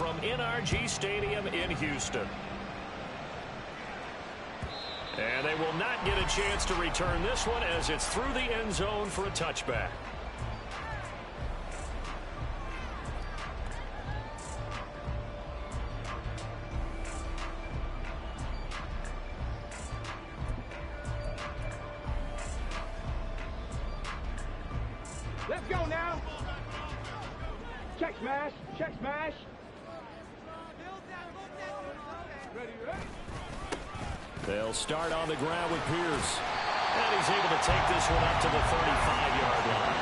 from NRG Stadium in Houston. And they will not get a chance to return this one as it's through the end zone for a touchback. Let's go now. Check smash. Check smash. Ready, ready. They'll start on the ground with Pierce. And he's able to take this one up to the 35-yard line.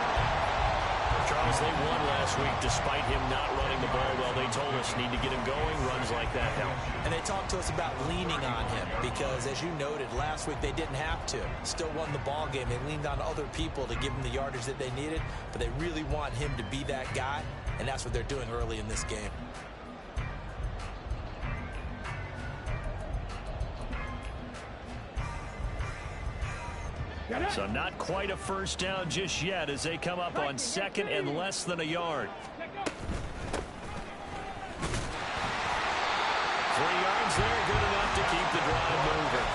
Charles, they won last week despite him not running the ball well. They told us need to get him going. Runs like that help. And they talked to us about leaning on him because, as you noted, last week they didn't have to. Still won the ball game. They leaned on other people to give them the yardage that they needed, but they really want him to be that guy, and that's what they're doing early in this game. So not quite a first down just yet as they come up on second and less than a yard. 3 yards there, good enough to keep the drive moving.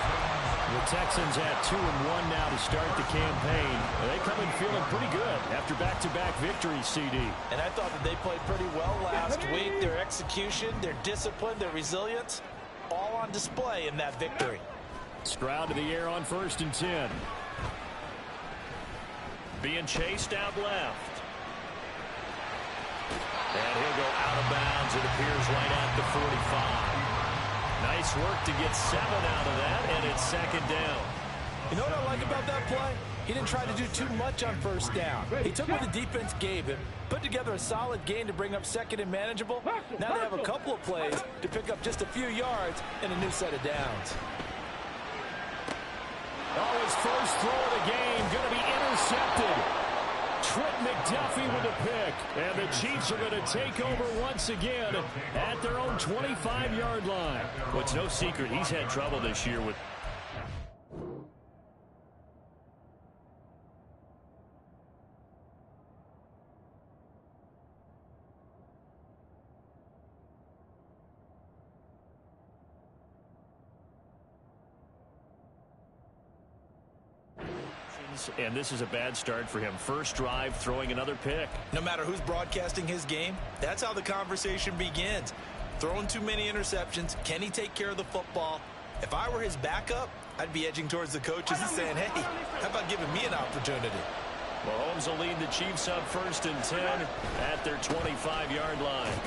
The Texans at 2-1 now to start the campaign. They come in feeling pretty good after back-to-back victories, CD. And I thought that they played pretty well last week. Their execution, their discipline, their resilience, all on display in that victory. Stroud to the air on 1st and 10. Being chased out left. And he'll go out of bounds. It appears right at the 45. Nice work to get 7 out of that, and it's 2nd down. You know what I like about that play? He didn't try to do too much on 1st down. He took what the defense gave him, put together a solid gain to bring up 2nd and manageable. Now they have a couple of plays to pick up just a few yards and a new set of downs. Oh, his first throw of the game going to be intercepted. Trent McDuffie with a pick. And the Chiefs are going to take over once again at their own 25-yard line. Well, it's no secret he's had trouble this year with... And this is a bad start for him. First drive, throwing another pick. No matter who's broadcasting his game, that's how the conversation begins. Throwing too many interceptions. Can he take care of the football? If I were his backup, I'd be edging towards the coaches and saying, hey, how about giving me an opportunity? Mahomes will lead the Chiefs up 1st and 10 at their 25-yard line.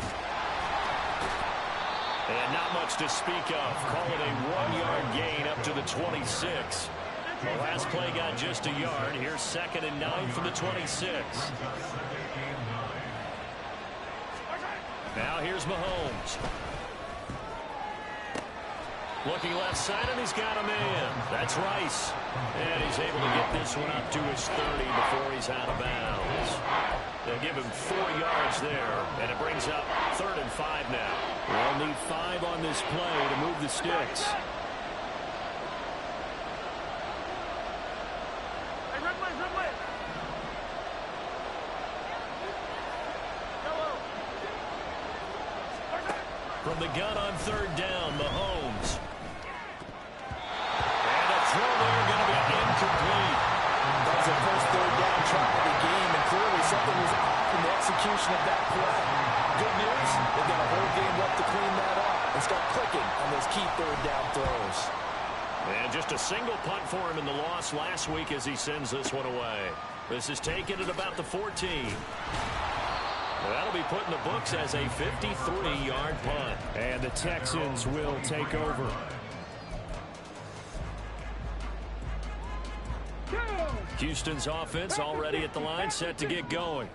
And not much to speak of. Call it a 1-yard gain up to the 26. The last play got just a yard. Here's 2nd and 9 from the 26. Now here's Mahomes. Looking left side, and he's got a man. That's Rice. And he's able to get this one up to his 30 before he's out of bounds. They'll give him 4 yards there, and it brings up 3rd and 5 now. They'll need 5 on this play to move the sticks. From the gun on 3rd down, Mahomes. And a throw there going to be incomplete. That was the first 3rd down try of the game, and clearly something was off in the execution of that play. Good news, they've got a whole game left to clean that up and start clicking on those key 3rd down throws. And just a single punt for him in the loss last week as he sends this one away. This is taken at about the 14. Well, that'll be put in the books as a 53-yard punt. And the Texans will take over. Houston's offense already at the line, set to get going.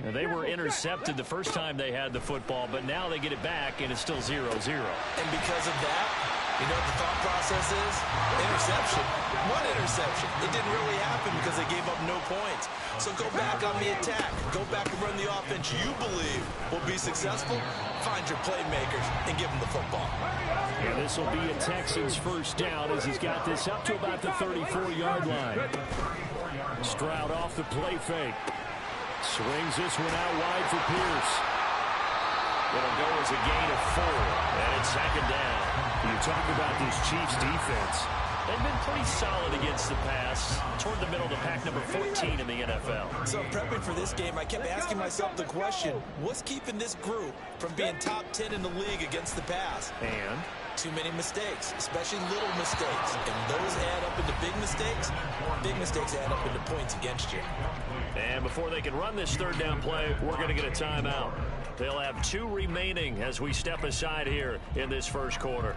Now, they were intercepted the first time they had the football, but now they get it back, and it's still 0-0. And because of that, you know what the thought process is? Interception. One interception. It didn't really happen because they gave up no points. So go back on the attack. Go back and run the offense you believe will be successful. Find your playmakers and give them the football. And this will be a Texans first down as he's got this up to about the 34-yard line. Stroud off the play fake. Swings this one out wide for Pierce. It'll go as a gain of 4, and it's second down. You talk about this Chiefs defense. They've been pretty solid against the pass, toward the middle of the pack, number 14 in the NFL. So prepping for this game, I kept asking myself the question, what's keeping this group from being top 10 in the league against the pass? And Too many mistakes, especially little mistakes. And those add up into big mistakes. Big mistakes add up into points against you. And before they can run this third down play, we're going to get a timeout. They'll have 2 remaining as we step aside here in this first quarter.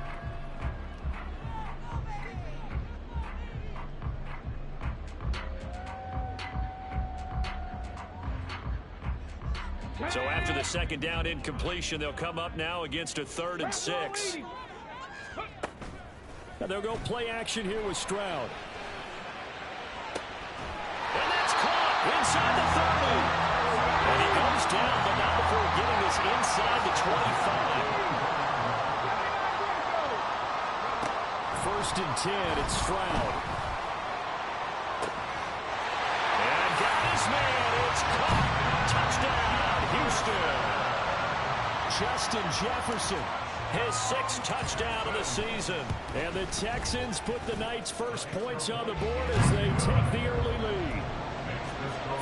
So after the second down incompletion, they'll come up now against a 3rd and 6. and they'll go play action here with Stroud. And that's caught inside the 30. And he goes down, but not before getting this inside the 25. First and 10, it's Stroud. And got his man. It's caught. Touchdown, Houston. Justin Jefferson. His 6th touchdown of the season. And the Texans put the Knights' first points on the board as they take the early lead.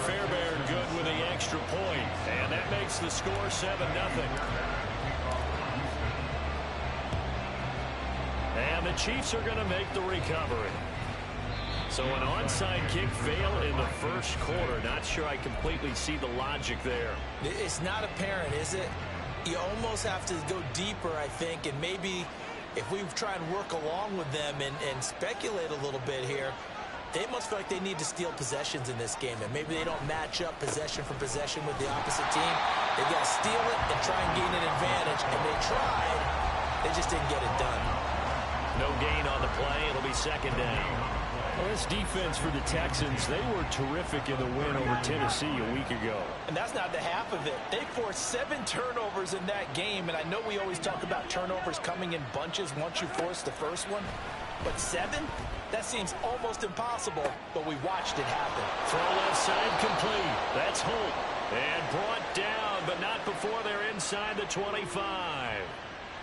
Fairbairn good with the extra point, and that makes the score 7-0. And the Chiefs are going to make the recovery. So an onside kick fail in the first quarter. Not sure I completely see the logic there. It's not apparent, is it? You almost have to go deeper, I think, and maybe if we try and work along with them and speculate a little bit here, they must feel like they need to steal possessions in this game, and maybe they don't match up possession for possession with the opposite team. They've got to steal it and try and gain an advantage, and they tried. They just didn't get it done. No gain on the play. It'll be second down. Well, this defense for the Texans, they were terrific in the win over Tennessee a week ago. And that's not the half of it. They forced 7 turnovers in that game, and I know we always talk about turnovers coming in bunches once you force the first one, but 7? That seems almost impossible, but we watched it happen. Throw left side complete. That's Holt. And brought down, but not before they're inside the 25.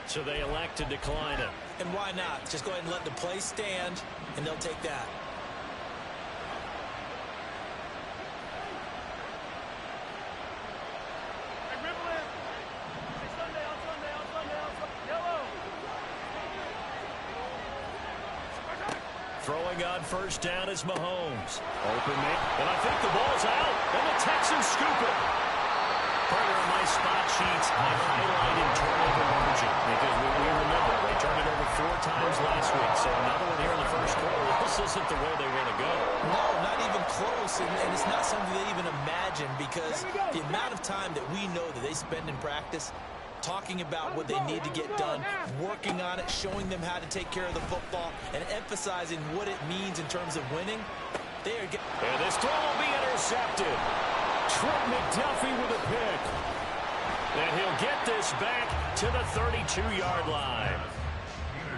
So they elect to decline it. And why not? Just go ahead and let the play stand, and they'll take that. Throwing on first down is Mahomes. Open man. And I think the ball's out. And the Texans scoop it. Further in my spot sheets, I highlighted turnover margin because we remember they turned it over 4 times last week. So another one here in the first quarter. This isn't the way they want to go. No, not even close. And it's not something they even imagine because the amount of time that we know that they spend in practice talking about what they need to get done, working on it, showing them how to take care of the football, and emphasizing what it means in terms of winning. They are and this throw will be intercepted. Trent McDuffie with a pick. And he'll get this back to the 32-yard line.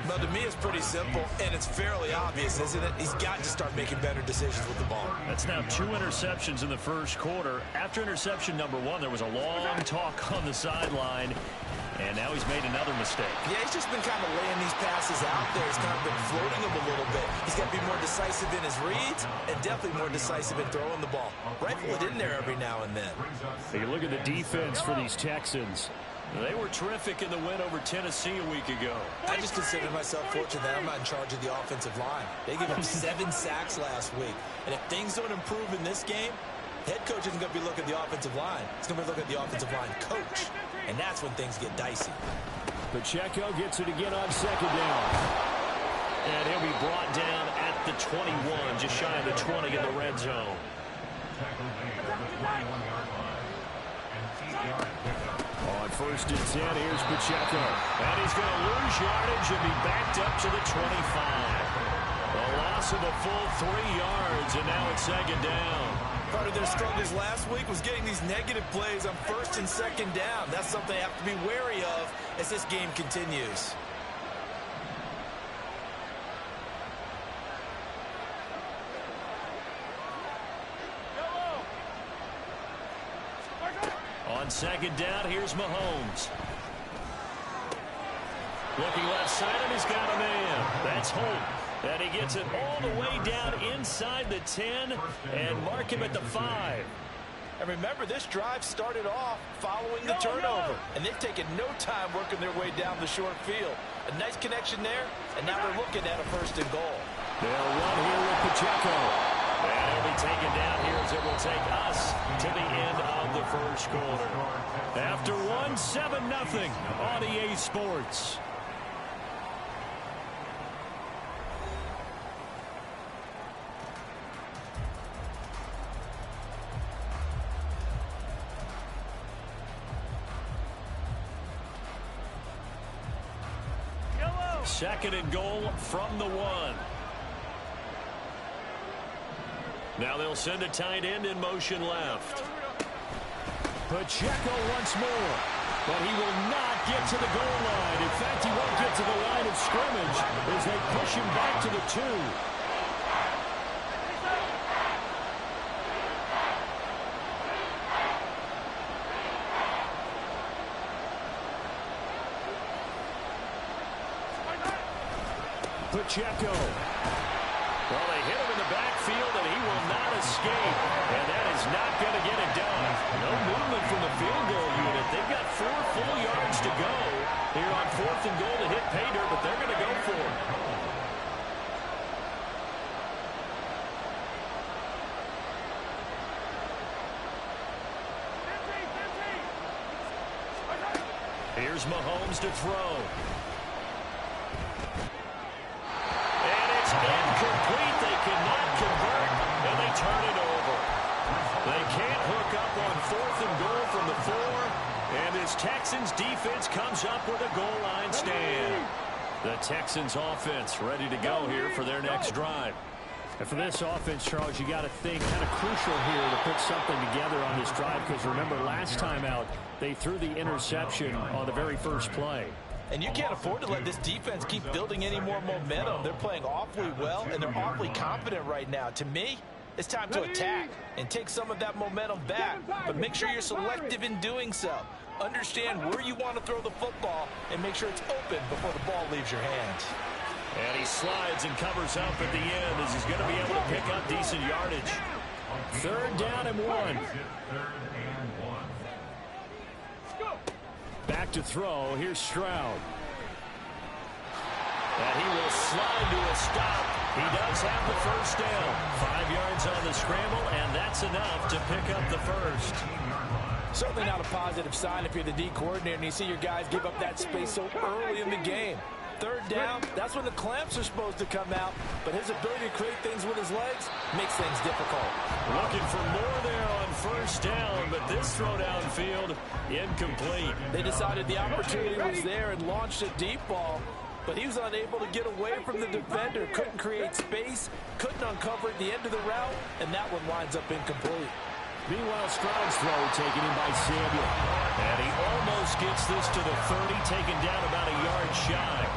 Well, to me, it's pretty simple, and it's fairly obvious, isn't it? He's got to start making better decisions with the ball. That's now 2 interceptions in the first quarter. After interception number 1, there was a long talk on the sideline, and now he's made another mistake. Yeah, he's just been kind of laying these passes out there. He's kind of been floating them a little bit. He's got to be more decisive in his reads and definitely more decisive in throwing the ball. Rifle it in there every now and then. Hey, look at the defense for these Texans. They were terrific in the win over Tennessee a week ago. I just consider myself fortunate that I'm not in charge of the offensive line. They gave up 7 sacks last week. And if things don't improve in this game, head coach isn't going to be looking at the offensive line. He's going to be looking at the offensive line coach. And that's when things get dicey. Pacheco gets it again on second down. And he'll be brought down at the 21, just shy of the 20 in the red zone. On first and 10, here's Pacheco. And he's going to lose yardage and be backed up to the 25. A loss of a full 3 yards, and now it's second down. Part of their struggles last week was getting these negative plays on first and second down. That's something they have to be wary of as this game continues. On second down, here's Mahomes. Looking left side, and he's got a man. That's Holt. And he gets it all the way down inside the 10 and mark him at the 5. And remember, this drive started off following the turnover. And they've taken no time working their way down the short field. A nice connection there, and now they're looking at a 1st and goal. They'll run here with Pacheco. And he'll be taken down here as it will take us to the end of the 1st quarter. After 1, 7-0 on EA Sports. Second and goal from the 1. Now they'll send a tight end in motion left. Pacheco once more. But he will not get to the goal line. In fact, he won't get to the line of scrimmage as they push him back to the 2. Pacheco. Well, they hit him in the backfield, and he will not escape. And that is not going to get it done. No movement from the field goal unit. They've got 4 full yards to go here on 4th and goal to hit pay dirt, but they're going to go for it. Here's Mahomes to throw. Incomplete. They cannot convert, and they turn it over. They can't hook up on 4th and goal from the 4, and this Texans defense comes up with a goal line stand. The Texans offense ready to go here for their next drive. And for this offense, Charles, you got to think kind of crucial here to put something together on this drive, because remember last time out they threw the interception on the very first play. And you can't afford to let this defense keep building any more momentum. They're playing awfully well, and they're awfully confident right now. To me, it's time to attack and take some of that momentum back. But make sure you're selective in doing so. Understand where you want to throw the football and make sure it's open before the ball leaves your hands. And he slides and covers up at the end as he's going to be able to pick up decent yardage. 3rd down and 1. Back to throw. Here's Stroud. And he will slide to a stop. He does have the 1st down. 5 yards on the scramble, and that's enough to pick up the 1st. Certainly not a positive sign if you're the D coordinator and you see your guys give up that space so early in the game. 3rd down, that's when the clamps are supposed to come out, but his ability to create things with his legs makes things difficult. Looking for more there on 1st down, but this throw downfield, incomplete. They decided the opportunity was there and launched a deep ball, but he was unable to get away from the defender, couldn't create space, couldn't uncover at the end of the route, and that one winds up incomplete. Meanwhile, Stroud's throw taken in by Samuel. And he almost gets this to the 30, taken down about a yard shy.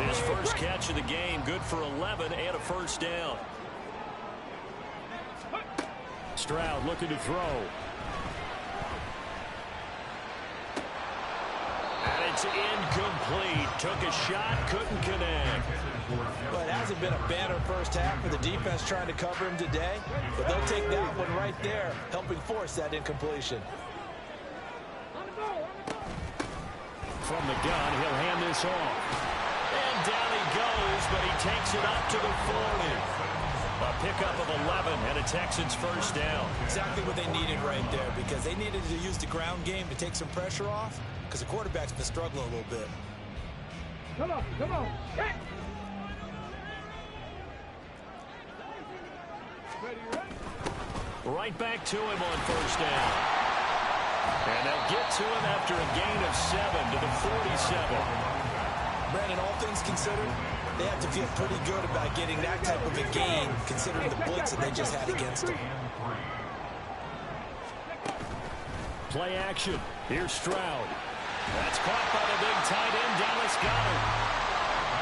His first catch of the game, good for 11 and a 1st down. Stroud looking to throw. And it's incomplete. Took a shot, couldn't connect. Well, it hasn't been a banner first half for the defense trying to cover him today, but they'll take that one right there, helping force that incompletion. From the gun, he'll hand this off. And down he goes, but he takes it up to the 40. A pickup of 11 and a Texans 1st down. Exactly what they needed right there, because they needed to use the ground game to take some pressure off, because the quarterback's been struggling a little bit. Come on, come on. Hey. Right back to him on 1st down. And they'll get to him after a gain of 7 to the 47. Brandon, all things considered, they have to feel pretty good about getting that type of a gain, considering the blitz that they just had against them. Play action. Here's Stroud. That's caught by the big tight end, Dallas Goedert.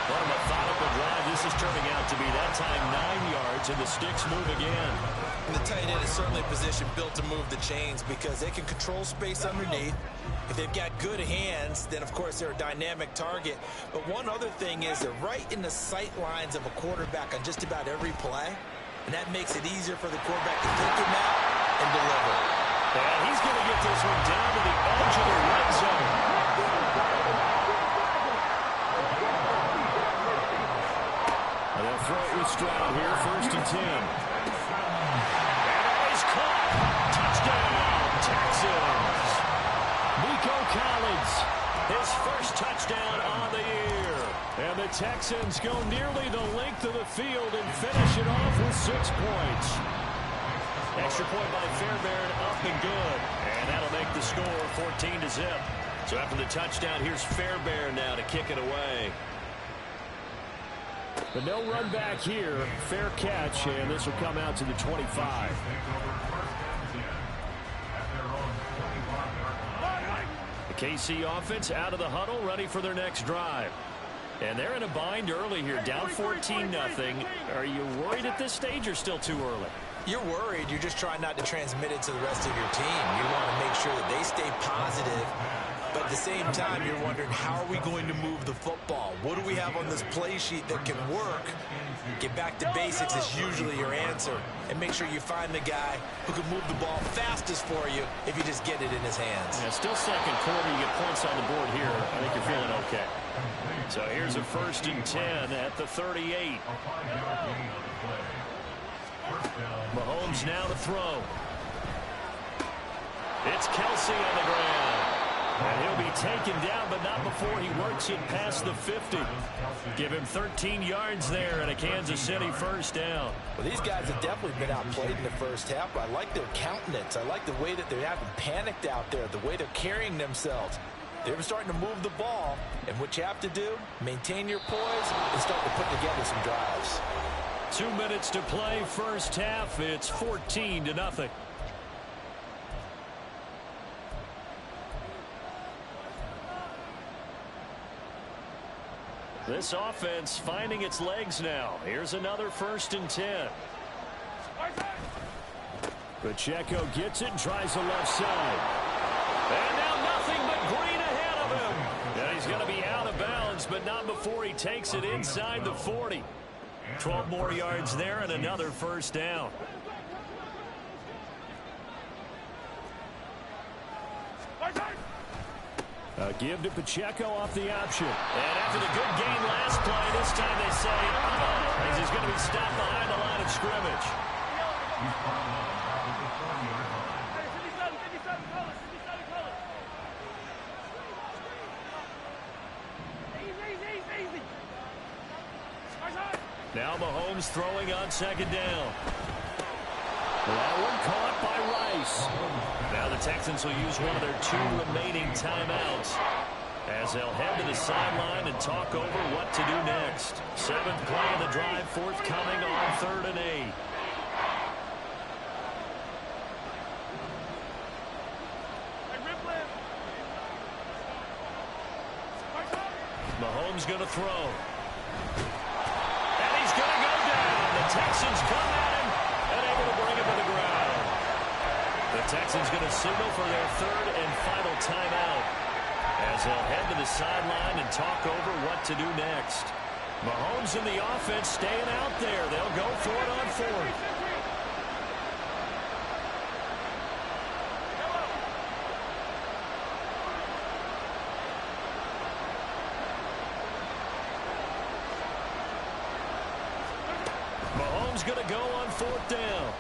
What a methodical drive. This is turning out to be that time 9 yards, and the sticks move again. And the tight end is certainly a position built to move the chains because they can control space underneath. If they've got good hands, then of course they're a dynamic target. But one other thing is they're right in the sight lines of a quarterback on just about every play. And that makes it easier for the quarterback to pick him out and deliver. And he's going to get this one down to the edge of the red zone. And they'll throw it with Stroud here, 1st and 10. And he's caught. Touchdown, Texans. Nico Collins, his first touchdown on the year. And the Texans go nearly the length of the field and finish it off with 6 points. Extra point by Fairbairn, up and good. And that'll make the score 14-0. So after the touchdown, here's Fairbairn now to kick it away. But no run back here. Fair catch, and this will come out to the 25. The KC offense out of the huddle, ready for their next drive. And they're in a bind early here, down 14-0. Are you worried at this stage or still too early? You're worried. You're just trying not to transmit it to the rest of your team. You want to make sure that they stay positive. But at the same time, you're wondering, how are we going to move the football? What do we have on this play sheet that can work? Get back to basics is usually your answer. And make sure you find the guy who can move the ball fastest for you if you just get it in his hands. Yeah, still second quarter. You get points on the board here. I think you're feeling okay. So here's a 1st and 10 at the 38. Mahomes now to throw. It's Kelsey on the ground. And he'll be taken down, but not before he works it past the 50. Give him 13 yards there and a Kansas City 1st down. Well, these guys have definitely been outplayed in the first half, but I like their countenance. I like the way that they haven't panicked out there, the way they're carrying themselves. They're starting to move the ball, and what you have to do, maintain your poise and start to put together some drives. 2 minutes to play, first half. It's 14-0. This offense finding its legs now. Here's another 1st and 10. Pacheco gets it and tries the left side. And now nothing but green ahead of him. And he's going to be out of bounds, but not before he takes it inside the 40. 12 more yards there and another 1st down. A give to Pacheco off the option. And after the good game last play, this time they say, as he's going to be stopped behind the line of scrimmage. Now Mahomes throwing on 2nd down. That one caught by Rice. Now the Texans will use one of their 2 remaining timeouts as they'll head to the sideline and talk over what to do next. 7th play of the drive forthcoming on 3rd and 8. Mahomes going to throw. And he's going to go down. The Texans come at him and able to bring him to the ground. The Texans going to signal for their 3rd and final timeout as they'll head to the sideline and talk over what to do next. Mahomes and the offense staying out there. They'll go for it on 4th. Mahomes going to go on 4th down.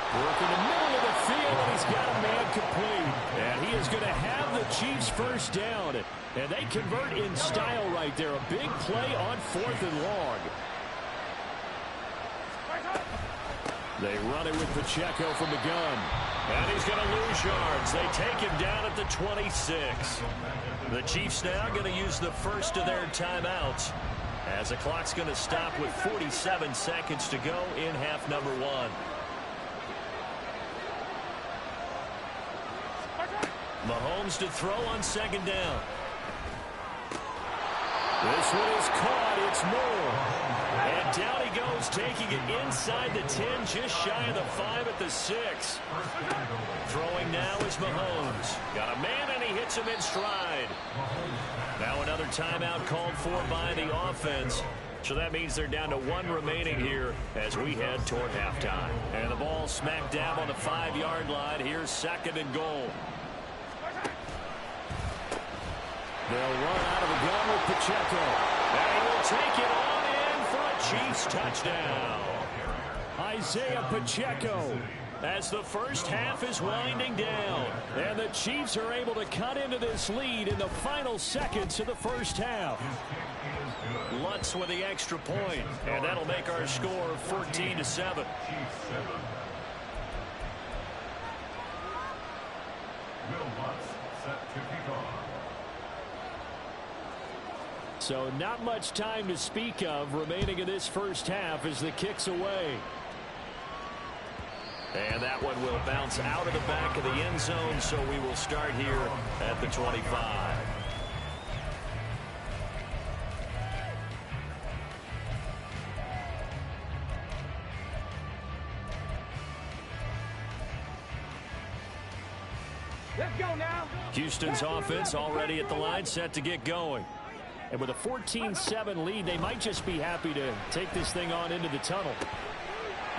Work in the middle of the field, and he's got a man complete. And he is going to have the Chiefs 1st down. And they convert in style right there. A big play on 4th and long. They run it with Pacheco from the gun. And he's going to lose yards. They take him down at the 26. The Chiefs now going to use the first of their timeouts as the clock's going to stop with 47 seconds to go in half number 1. Mahomes to throw on 2nd down. This one is caught. It's Moore. And down he goes, taking it inside the 10, just shy of the 5 at the 6. Throwing now is Mahomes. Got a man, and he hits him in stride. Now another timeout called for by the offense. So that means they're down to 1 remaining here as we head toward halftime. And the ball smack dab on the 5-yard line. Here's 2nd and goal. They'll run out of the gun with Pacheco. And he will take it on in for a Chiefs touchdown. Isaiah Pacheco, as the first half is winding down. And the Chiefs are able to cut into this lead in the final seconds of the first half. Lutz with the extra point, and that'll make our score 14-7. So not much time to speak of remaining in this first half as the kick's away. And that one will bounce out of the back of the end zone, so we will start here at the 25. Let's go now. Houston's offense already at the line, set to get going. And with a 14-7 lead, they might just be happy to take this thing on into the tunnel.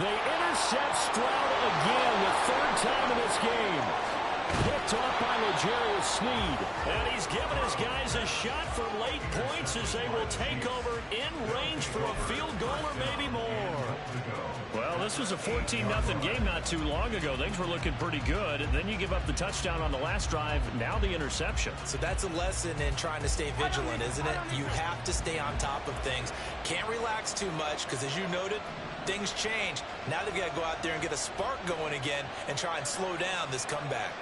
They intercept Stroud again, the 3rd time in this game. Picked off by L'Jarius Sneed. And he's given his guys a shot for late points as they will take over in range for a field goal or maybe more. Well, this was a 14-0 game not too long ago. Things were looking pretty good. And then you give up the touchdown on the last drive. Now the interception. So that's a lesson in trying to stay vigilant, isn't it? You have to stay on top of things. Can't relax too much because, as you noted, things change. Now they've got to go out there and get a spark going again and try and slow down this comeback.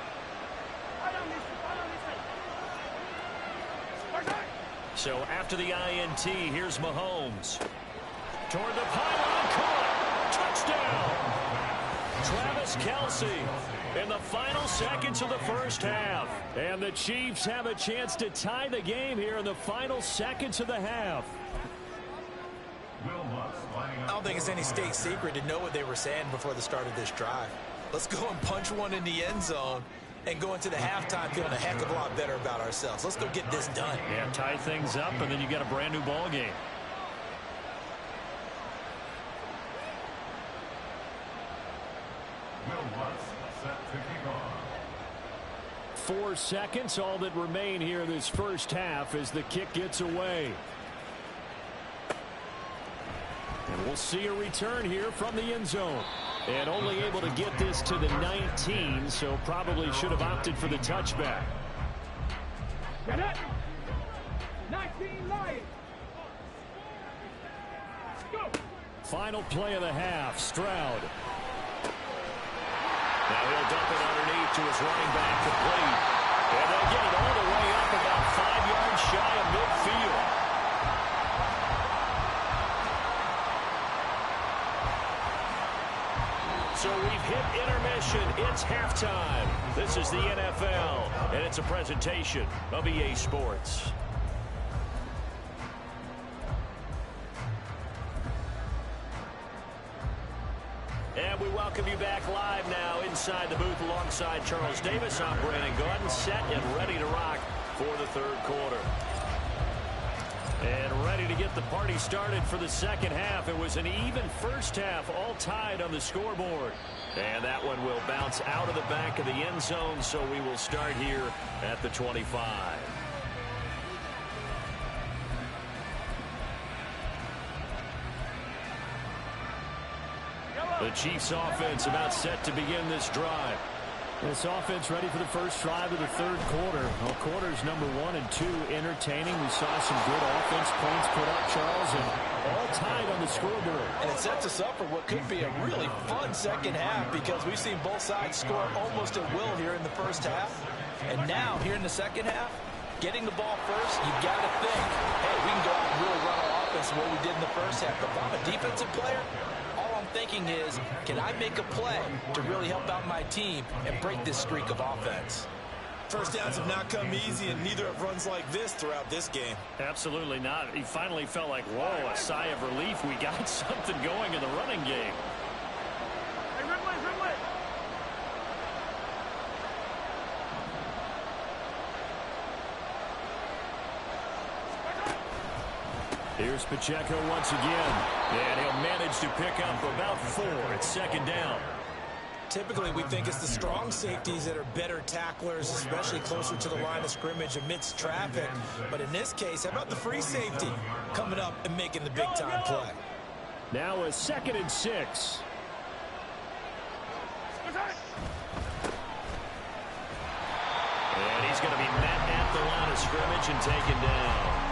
So after the INT, here's Mahomes. Toward the pylon, caught. Touchdown. Travis Kelce in the final seconds of the first half. And the Chiefs have a chance to tie the game here in the final seconds of the half. I don't think it's any state secret to know what they were saying before the start of this drive. Let's go and punch one in the end zone and go into the halftime feeling a heck of a lot better about ourselves. Let's go get this done. Yeah, tie things up, and then you got a brand new ball game. Set to kick off. 4 seconds, all that remain here in this first half as the kick gets away. And we'll see a return here from the end zone. And only able to get this to the 19, so probably should have opted for the touchback. Get it. 19 Lions. Go. Final play of the half, Stroud. Now he'll dump it underneath to his running back, complete. And they'll get it all the way up about 5 yards shy of midfield. So we've hit intermission. It's halftime. This is the NFL, and it's a presentation of EA Sports. And we welcome you back live now inside the booth alongside Charles Davis. I'm Brandon Gaudin, set and ready to rock for the third quarter. And ready to get the party started for the second half. It was an even first half, all tied on the scoreboard. And that one will bounce out of the back of the end zone, so we will start here at the 25. The Chiefs offense about set to begin this drive. This offense ready for the first drive of the third quarter. Well, quarters number 1 and 2 entertaining. We saw some good offense points put up, Charles, and all tied on the scoreboard. And it sets us up for what could be a really fun second half because we've seen both sides score almost at will here in the first half. And now, here in the second half, getting the ball first, you got to think, hey, we can go out and really run our offense the way we did in the first half. But if I'm a defensive player, thinking is, can I make a play to really help out my team and break this streak of offense? First downs have not come easy, and neither have runs like this throughout this game. Absolutely not. He finally felt like, whoa, a sigh of relief. We got something going in the running game. Hey, Ridley. Here's Pacheco once again. And he'll manage to pick up about 4. It's second down. Typically, we think it's the strong safeties that are better tacklers, especially closer to the line of scrimmage amidst traffic. But in this case, how about the free safety coming up and making the big-time play? Now a 2nd and 6. And he's going to be met at the line of scrimmage and taken down.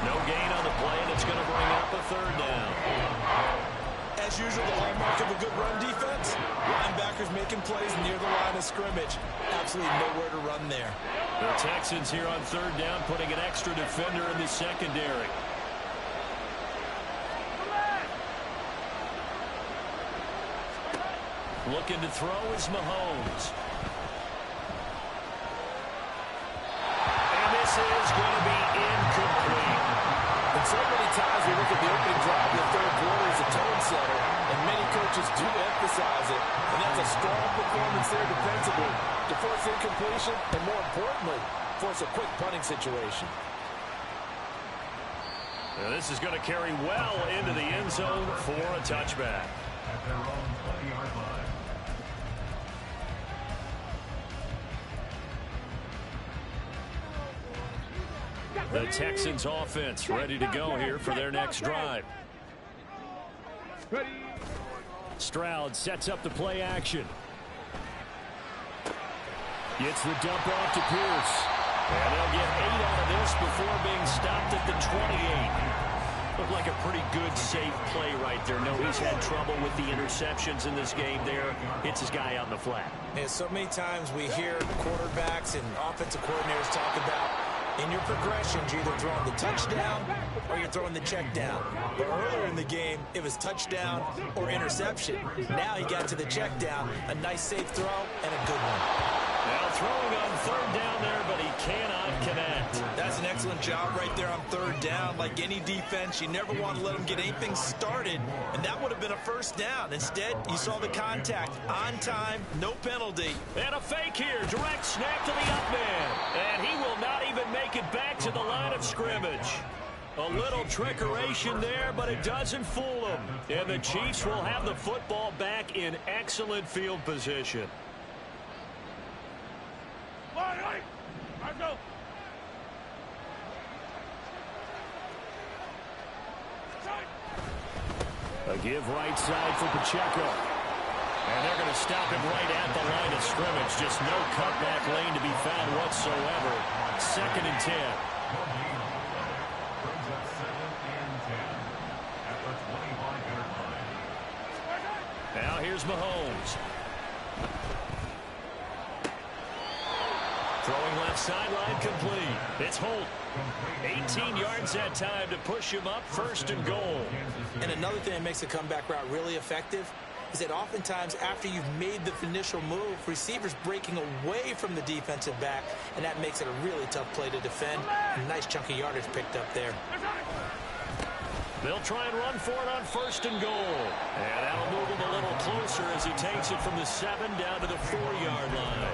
No gain on the play, and it's going to bring up a 3rd down. As usual, the hallmark of a good run defense, linebackers making plays near the line of scrimmage. Absolutely nowhere to run there. The Texans here on 3rd down, putting an extra defender in the secondary. Looking to throw is Mahomes. And this is going to be incomplete. And so many times we look at the opening drive in the 3rd quarter as a tone setter, and many coaches do emphasize it. And that's a strong performance there defensively to force incompletion and, more importantly, force a quick punting situation. Now this is going to carry well into the end zone for a touchback. At their own 20-yard line. The Texans offense ready to go here for their next drive. Ready. Stroud sets up the play action. Gets the dump off to Pierce. And they'll get 8 out of this before being stopped at the 28. Looked like a pretty good, safe play right there. No, he's had trouble with the interceptions in this game there. Hits his guy out in the flat. And so many times we hear quarterbacks and offensive coordinators talk about in your progressions, you're either throwing the touchdown or you're throwing the check down. But earlier in the game, it was touchdown or interception. Now he got to the check down, a nice safe throw, and a good one. Now throwing on 3rd down there, but he cannot connect. That's an excellent job right there on 3rd down. Like any defense, you never want to let them get anything started, and that would have been a 1st down. Instead, you saw the contact on time, no penalty. And a fake here, direct snap to the up man. And he will not even make it back to the line of scrimmage. A little trickeration there, but it doesn't fool them. And the Chiefs will have the football back in excellent field position. Let's go. A give right side for Pacheco. And they're going to stop him right at the line of scrimmage. Just no cutback lane to be found whatsoever. 2nd and 10. Crumz at 2nd and 10 at the 25-yard line. Now here's Mahomes. Throwing left sideline complete. It's Holt. 18 yards that time to push him up 1st and goal. And another thing that makes the comeback route really effective is that oftentimes after you've made the initial move, receivers breaking away from the defensive back, and that makes it a really tough play to defend. A nice chunk of yardage picked up there. They'll try and run for it on 1st and goal. And that'll move him a little closer as he takes it from the 7 down to the 4-yard line.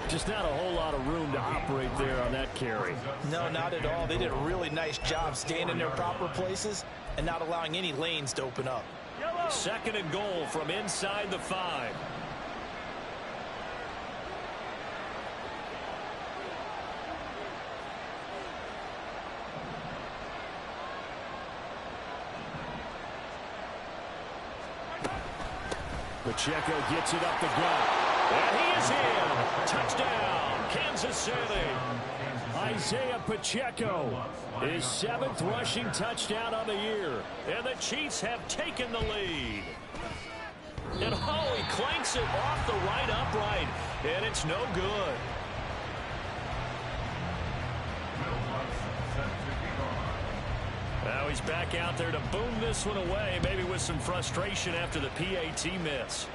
Just not a whole lot of room to operate there on that carry. No, not at all. They did a really nice job staying in their proper places and not allowing any lanes to open up. 2nd and goal from inside the 5. Pacheco gets it up the gut. And he is in. Touchdown, Kansas City. Isaiah Pacheco, his 7th rushing touchdown of the year. And the Chiefs have taken the lead. And oh, he clanks it off the right upright. And it's no good. Now he's back out there to boom this one away, maybe with some frustration after the PAT miss.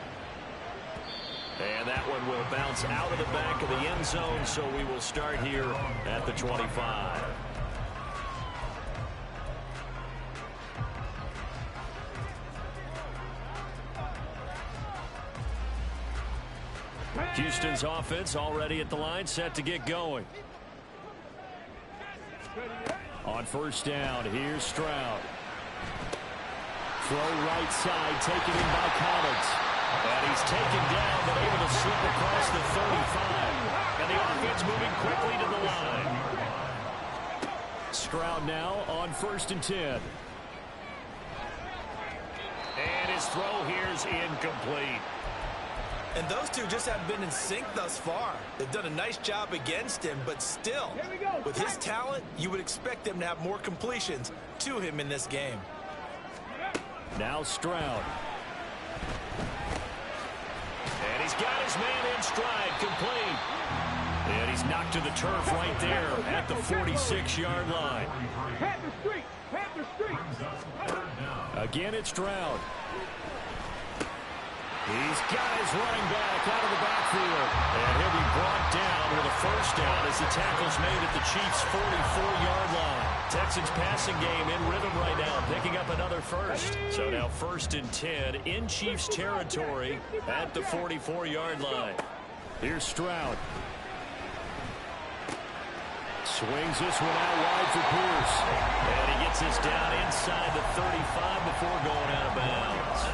And that one will bounce out of the back of the end zone, so we will start here at the 25. Houston's offense already at the line, set to get going. On first down, here's Stroud. Throw right side, taken in by Collins. And he's taken down, but able to slip across the 35. And the offense moving quickly to the line. Stroud now on first and 10. And his throw here's incomplete. And those two just haven't been in sync thus far. They've done a nice job against him, but still, with his talent, you would expect them to have more completions to him in this game. Now Stroud. And he's got his man in stride, complete. And he's knocked to the turf right there at the 46-yard line. Again, it's Stroud. He's got his running back out of the backfield. And he'll be brought down with a first down as the tackle's made at the Chiefs' 44-yard line. Texans passing game in rhythm right now, picking up another first. So now first and 10 in Chiefs territory at the 44-yard line. Here's Stroud. Swings this one out wide for Pierce. And he gets this down inside the 35 before going out of bounds.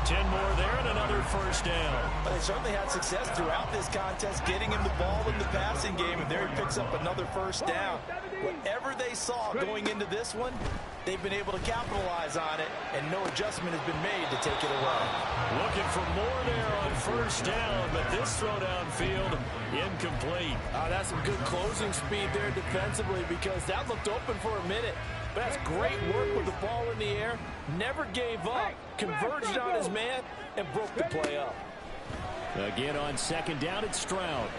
10 more there and another first down. But they certainly had success throughout this contest getting him the ball in the passing game, and there he picks up another first down. Whatever they saw going into this one, they've been able to capitalize on it, and no adjustment has been made to take it away. Looking for more there on first down, but this throw downfield incomplete. That's some good closing speed there defensively, because that looked open for a minute. But that's great work with the ball in the air. Never gave up, converged on his man, and broke the play up. Again on second down, it's Stroud.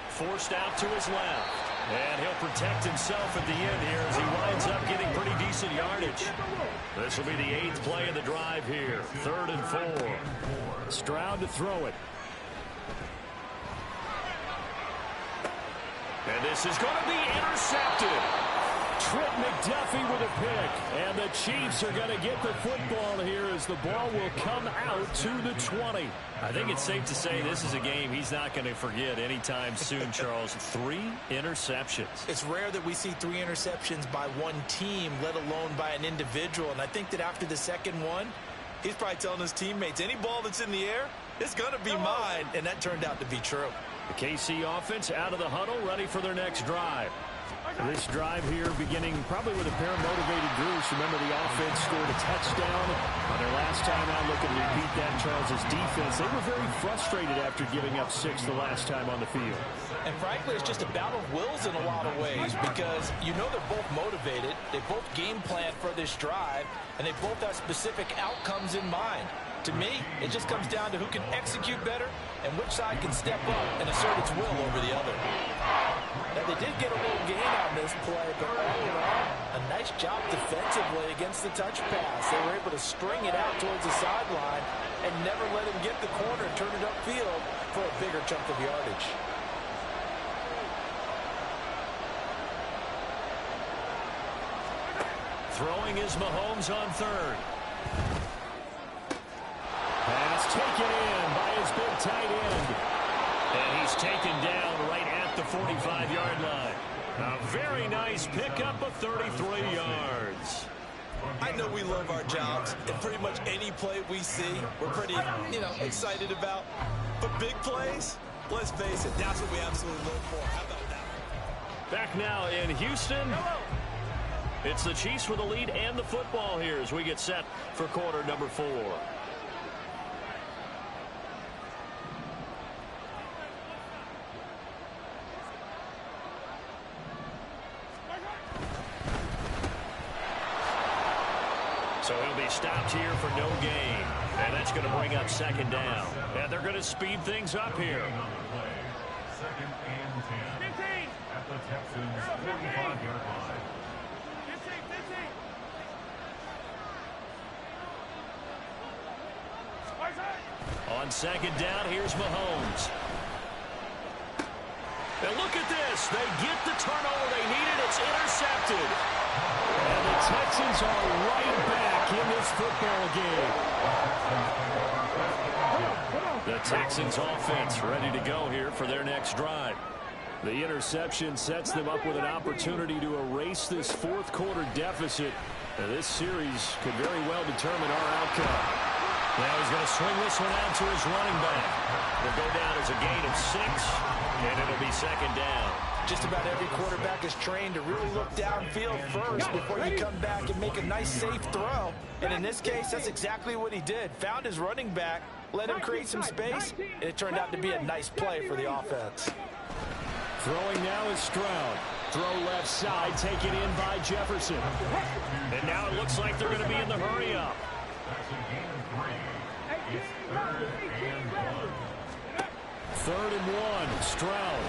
Forced out to his left. And he'll protect himself at the end here as he winds up getting pretty decent yardage. This will be the 8th play of the drive here. 3rd and 4. Stroud to throw it. And this is going to be intercepted. Trent McDuffie with a pick. And the Chiefs are going to get the football here as the ball will come out to the 20. I think it's safe to say this is a game he's not going to forget anytime soon, Charles. 3 interceptions. It's rare that we see 3 interceptions by one team, let alone by an individual. And I think that after the second one, he's probably telling his teammates, any ball that's in the air, it's going to be mine. And that turned out to be true. The KC offense out of the huddle, ready for their next drive. This drive here beginning probably with a pair of motivated groups. Remember, the offense scored a touchdown on their last time out. Looking to repeat that. Charles's defense, they were very frustrated after giving up 6 the last time on the field. And frankly, it's just a battle of wills in a lot of ways, because you know they're both motivated. They both game plan for this drive, and they both have specific outcomes in mind. To me, it just comes down to who can execute better and which side can step up and assert its will over the other. Now, they did get a little gain on this play, but all in all, a nice job defensively against the touch pass. They were able to string it out towards the sideline and never let him get the corner and turn it upfield for a bigger chunk of yardage. Throwing is Mahomes on 3rd. Pass taken in by his big tight end. And he's taken down right at the 45-yard line. A very nice pickup of 33 yards. I know we love our jobs, and pretty much any play we see, we're pretty, excited about. But big plays, let's face it, that's what we absolutely look for. How about that? Back now in Houston. It's the Chiefs with the lead and the football here as we get set for quarter number 4. So he'll be stopped here for no gain. And that's going to bring up second down. And they're going to speed things up here. 2nd and 10 at the Texans' 45-yard line. 15. On On second down, here's Mahomes. And look at this. They get the turnover they needed. It's intercepted. And the Texans are right back in this football game. The Texans offense ready to go here for their next drive. The interception sets them up with an opportunity to erase this fourth quarter deficit. And this series could very well determine our outcome. Now he's going to swing this one out to his running back. It'll go down as a gain of 6, and it'll be second down. Just about every quarterback is trained to really look downfield first before you come back and make a nice, safe throw. And in this case, that's exactly what he did. Found his running back, let him create some space, and it turned out to be a nice play for the offense. Throwing now is Stroud. Throw left side, taken in by Jefferson. And now it looks like they're going to be in the hurry-up. That's a gain of 3. It's 3rd and 1. 3rd and 1, Stroud.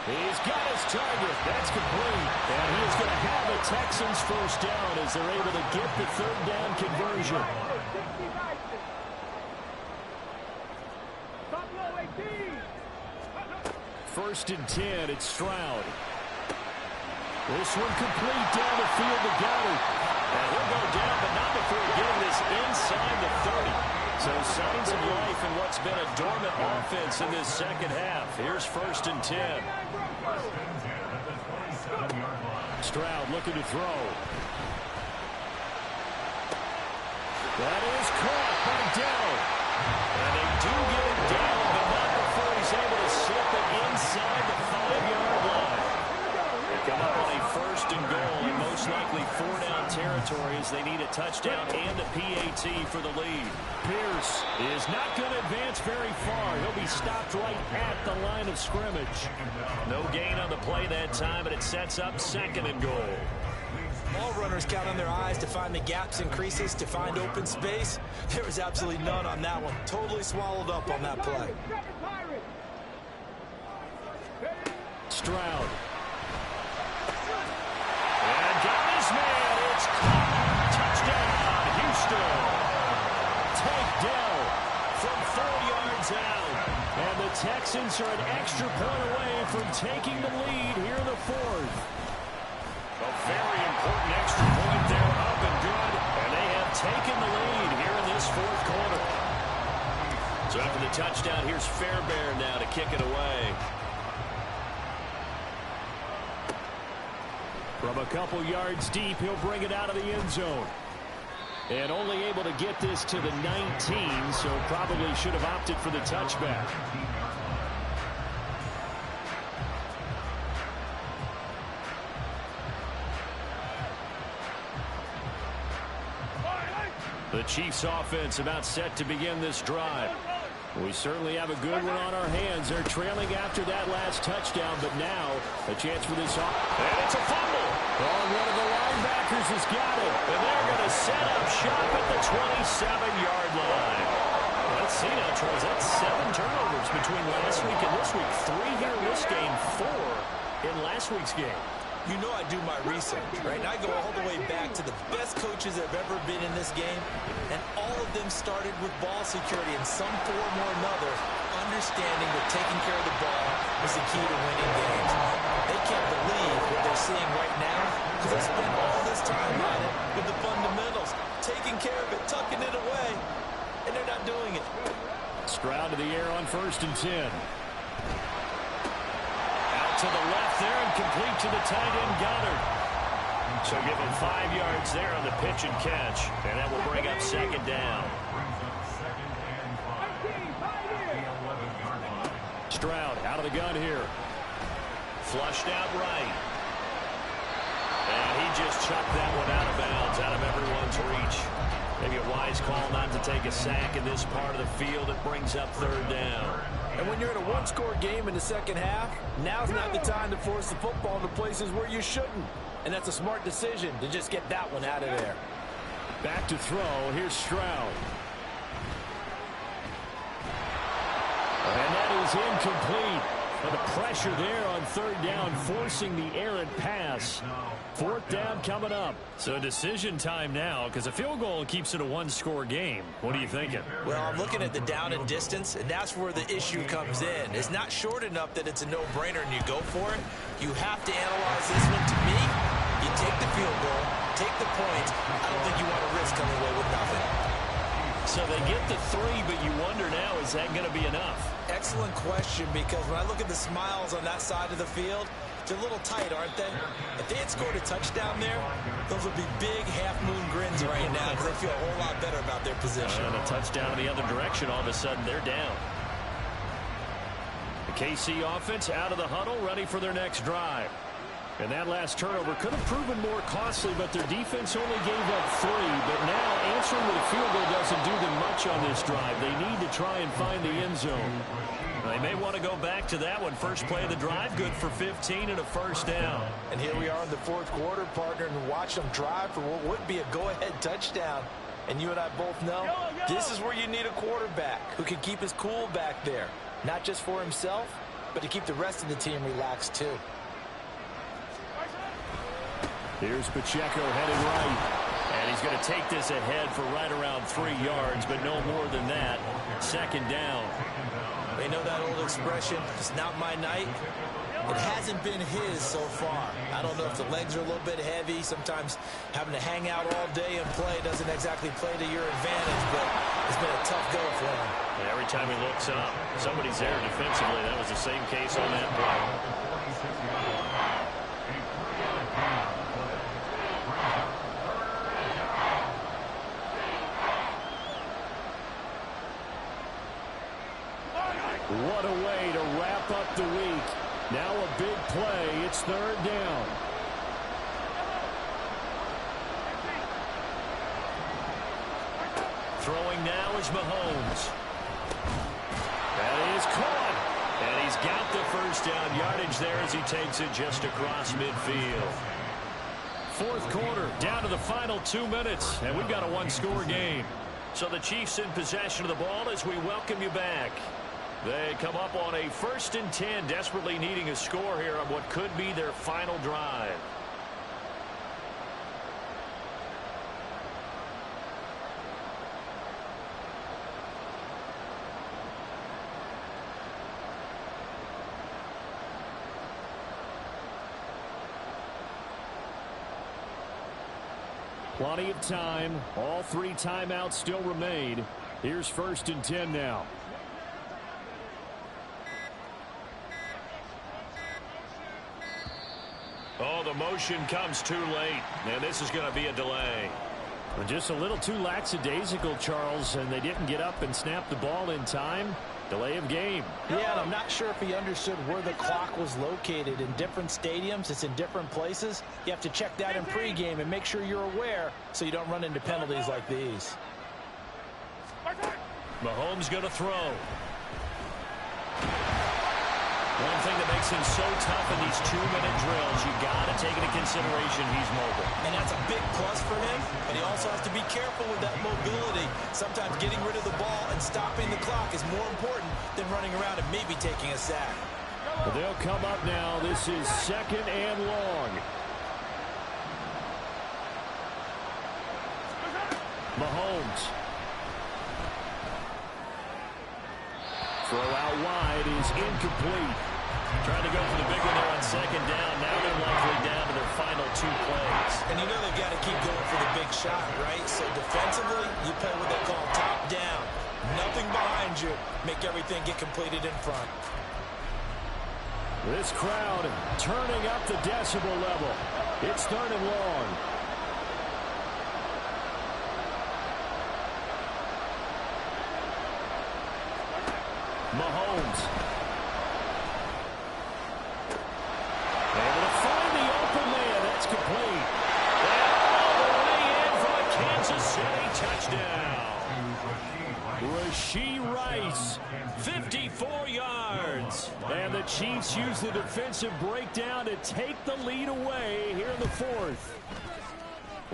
He's got his target. That's complete. And he is going to have a Texans first down as they're able to get the 3rd down conversion. First and 10, it's Stroud. This one complete down the field to Goddard. And he'll go down, but not before getting this inside the 30. So signs of life in what's been a dormant offense in this second half. Here's 1st and 10. Stroud looking to throw. That is caught by Dell. And they do get it down, but not before he's able to slip it inside the 5-yard line. They come up on a 1st and goal, and most likely 4-down territory as they need a touchdown and a PAT for the lead. Pierce is not going to advance very far. He'll be stopped right at the line of scrimmage. No gain on the play that time, and it sets up 2nd and goal. All runners count on their eyes to find the gaps and creases, to find open space. There was absolutely none on that one. Totally swallowed up on that play. Stroud. And got his man. It's caught. Touchdown, Houston. Take Dell from 4 yards out. And the Texans are an extra point away from taking the lead here in the 4th. A very important extra point there, up and good. And they have taken the lead here in this 4th quarter. So after the touchdown, here's Fairbairn now to kick it away. From a couple yards deep, he'll bring it out of the end zone. And only able to get this to the 19, so probably should have opted for the touchback. The Chiefs offense about set to begin this drive. We certainly have a good one on our hands. They're trailing after that last touchdown, but now a chance for this off. And it's a fumble. Oh, one of the linebackers has got it. And they're going to set up shop at the 27-yard line. Let's see now, Charles. That's 7 turnovers between last week and this week. 3 here in this game, 4 in last week's game. You know I do my research, right? And I go all the way back to the best coaches that have ever been in this game, and all of them started with ball security in some form or another, understanding that taking care of the ball is the key to winning games. They can't believe what they're seeing right now because they spent all this time on it with the fundamentals, taking care of it, tucking it away, and they're not doing it. Stroud to the air on 1st and 10. To the left there and complete to the tight end, Goddard. So give him 5 yards there on the pitch and catch, and that will bring up 2nd down. Stroud out of the gun here. Flushed out right. And he just chucked that one out of bounds, out of everyone's reach. Maybe a wise call not to take a sack in this part of the field. It brings up 3rd down. And when you're in a one-score game in the second half, now's not the time to force the football into places where you shouldn't. And that's a smart decision to just get that one out of there. Back to throw. Here's Stroud. And that is incomplete. And the pressure there on third down, forcing the errant pass. Fourth down coming up. So decision time now, because a field goal keeps it a one-score game. What are you thinking? Well, I'm looking at the down and distance, and that's where the issue comes in. It's not short enough that it's a no-brainer and you go for it. You have to analyze this one. To me, you take the field goal, take the points. I don't think you want to risk coming away with nothing. So they get the 3, but you wonder now, is that going to be enough? Excellent question, because when I look at the smiles on that side of the field, they're a little tight, aren't they? If they had scored a touchdown there, those would be big half-moon grins right now because they feel a whole lot better about their position. And a touchdown in the other direction, all of a sudden they're down. The KC offense out of the huddle, ready for their next drive. And that last turnover could have proven more costly, but their defense only gave up 3. But now answering with a field goal doesn't do them much on this drive. They need to try and find the end zone. They may want to go back to that one. First play of the drive, good for 15 and a first down. And here we are in the fourth quarter, partner, and watch them drive for what would be a go-ahead touchdown. And you and I both know this is where you need a quarterback who can keep his cool back there. Not just for himself, but to keep the rest of the team relaxed too. Here's Pacheco headed right. And he's going to take this ahead for right around 3 yards, but no more than that. Second down. They know that old expression, it's not my night. It hasn't been his so far. I don't know if the legs are a little bit heavy. Sometimes having to hang out all day and play doesn't exactly play to your advantage, but it's been a tough go for him. Yeah, every time he looks up, somebody's there defensively. That was the same case on that play. What a way to wrap up the week. Now a big play. It's third down. Throwing now is Mahomes. That is caught. And he's got the first down yardage there as he takes it just across midfield. Fourth quarter, down to the final 2 minutes, and we've got a one-score game. So the Chiefs in possession of the ball as we welcome you back. They come up on a 1st and 10, desperately needing a score here on what could be their final drive. Plenty of time. All 3 timeouts still remain. Here's 1st and 10 now. Oh, the motion comes too late, and this is going to be a delay. Well, just a little too lackadaisical, Charles, and they didn't get up and snap the ball in time. Delay of game. Yeah, and I'm not sure if he understood where the clock was located. In different stadiums, it's in different places. You have to check that in pregame and make sure you're aware so you don't run into penalties like these. Mahomes going to throw. One thing that makes him so tough in these 2-minute drills, you got to take into consideration he's mobile. And that's a big plus for him, but he also has to be careful with that mobility. Sometimes getting rid of the ball and stopping the clock is more important than running around and maybe taking a sack. Well, they'll come up now. This is 2nd and long. Mahomes. Throw out wide is incomplete. Trying to go for the big one there on 2nd down. Now they're likely down to their final 2 plays. And you know they've got to keep going for the big shot, right? So defensively, you play what they call top down. Nothing behind you. Make everything get completed in front. This crowd turning up the decibel level. It's 3rd and long. Mahomes. Able to find the open man. That's complete. And all the way in for a Kansas City touchdown. Rashee Rice, 54 yards. And the Chiefs use the defensive breakdown to take the lead away here in the 4th.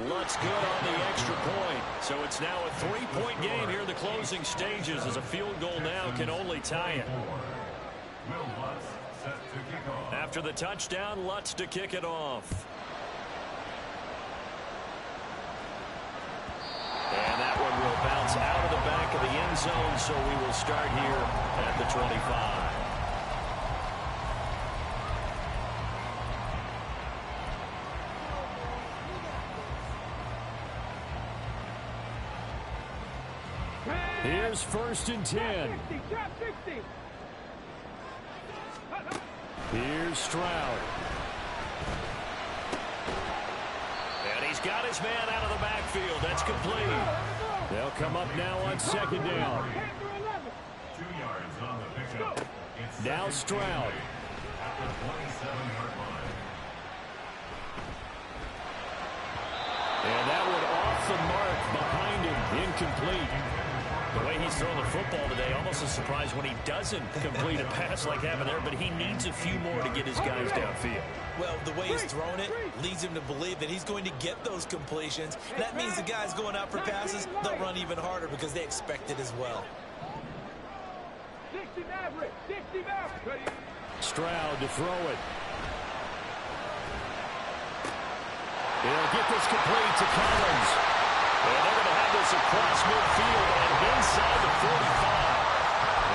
Looks good on the extra point. So it's now a 3-point game here in the closing stages as a field goal now can only tie it. After the touchdown, Lutz to kick it off. And that one will bounce out of the back of the end zone, so we will start here at the 25. Here's 1st and 10. Here's Stroud. And he's got his man out of the backfield. That's complete. They'll come up now on 2nd down. 2 yards on the pickup. Now Stroud. At the 27-yard line. And that one off the mark behind him. Incomplete. The way he's throwing the football today, almost a surprise when he doesn't complete a pass like having there, but he needs a few more to get his guys downfield. Well, the way he's throwing it leads him to believe that he's going to get those completions. That means the guys going out for passes, they'll run even harder because they expect it as well. Stroud to throw it. He'll get this complete to Crumz. And they're going to have this across midfield and inside the 45.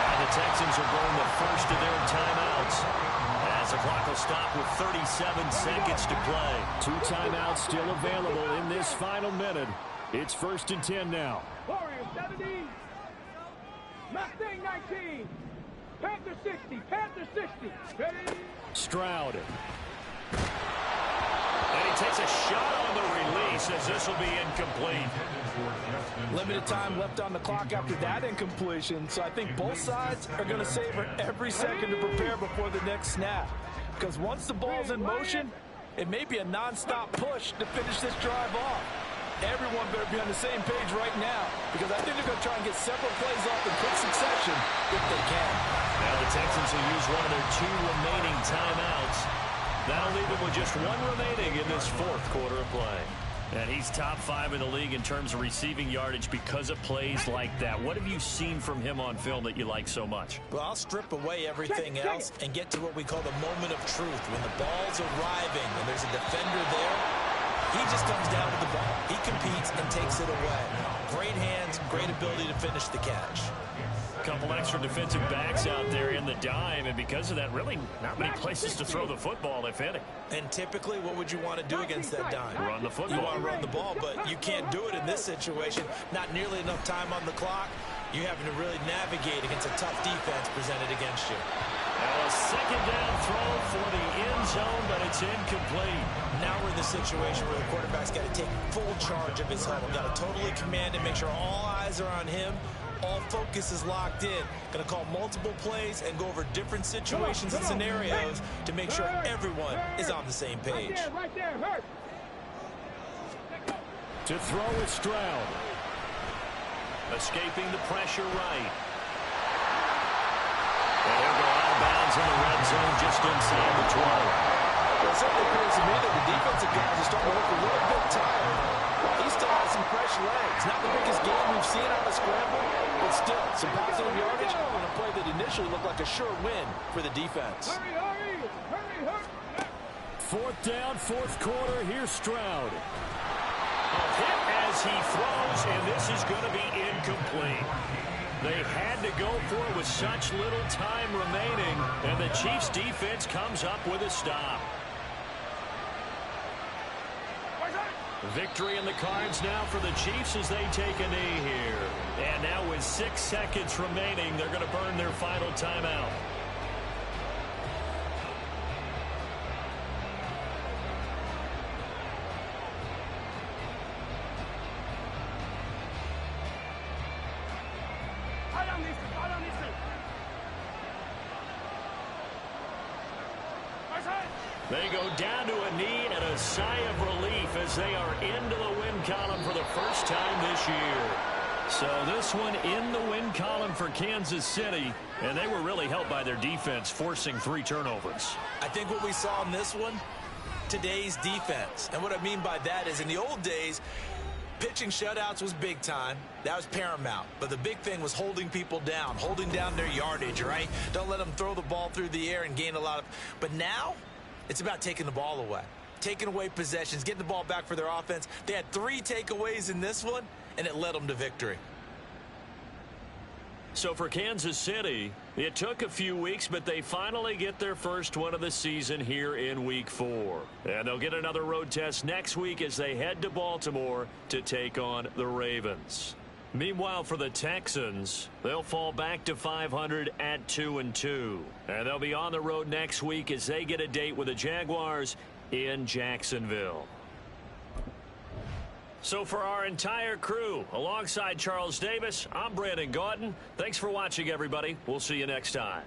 And the Texans are going the first of their timeouts as the clock will stop with 37 seconds to play. 2 timeouts still available in this final minute. It's 1st and 10 now. Warriors 70. Mustang 19. Panther 60. Panther 60. Ready? Stroud. And he takes a shot on the release as this will be incomplete. Limited time left on the clock after that incompletion, so I think both sides are going to savor every second to prepare before the next snap. Because once the ball's in motion, it may be a non-stop push to finish this drive off. Everyone better be on the same page right now, because I think they're going to try and get several plays off in quick succession if they can. Now the Texans will use one of their 2 remaining timeouts. That'll leave them with just 1 remaining in this 4th quarter of play. And he's top 5 in the league in terms of receiving yardage because of plays like that. What have you seen from him on film that you like so much? Well, I'll strip away everything else and get to what we call the moment of truth. When the ball's arriving and there's a defender there, he just comes down with the ball. He competes and takes it away. Great hands, great ability to finish the catch. Couple extra defensive backs out there in the dime, and because of that, really not many places to throw the football, if any. And typically, what would you want to do against that dime? Run the football. You want to run the ball, but you can't do it in this situation. Not nearly enough time on the clock. You're having to really navigate against a tough defense presented against you. Now a 2nd down throw for the end zone, but it's incomplete. Now we're in the situation where the quarterback's got to take full charge of his huddle. Got to totally command and make sure all eyes are on him. All focus is locked in. Going to call multiple plays and go over different situations and scenarios to make sure everyone is on the same page. Right there, hurt. To throw is Stroud. Escaping the pressure right. And he'll go out of bounds in the red zone just inside the 12. Well, it certainly appears to me that the defensive guys are starting to look a little bit tired. He still has some fresh legs. Not the biggest game we've seen on a scramble, but still some positive yardage on a play that initially looked like a sure win for the defense. Hurry. 4th down, 4th quarter. Here's Stroud. A hit as he throws, and this is going to be incomplete. They had to go for it with such little time remaining, and the Chiefs' defense comes up with a stop. Victory in the cards now for the Chiefs as they take a knee here. And now with 6 seconds remaining, they're going to burn their final timeout. They go down to a knee and a sigh of relief as they are into the win column for the first time this year. So this one in the win column for Kansas City, and they were really helped by their defense forcing 3 turnovers. I think what we saw in this one, today's defense. And what I mean by that is in the old days, pitching shutouts was big time. That was paramount. But the big thing was holding people down, holding down their yardage, right? Don't let them throw the ball through the air and gain a lot of... But now, it's about taking the ball away. Taking away possessions, getting the ball back for their offense. They had 3 takeaways in this one, and it led them to victory. So for Kansas City, it took a few weeks, but they finally get their first one of the season here in Week 4. And they'll get another road test next week as they head to Baltimore to take on the Ravens. Meanwhile, for the Texans, they'll fall back to 500 at 2-2. And they'll be on the road next week as they get a date with the Jaguars in Jacksonville. So for our entire crew, alongside Charles Davis, I'm Brandon Gaudin. Thanks for watching, everybody. We'll see you next time.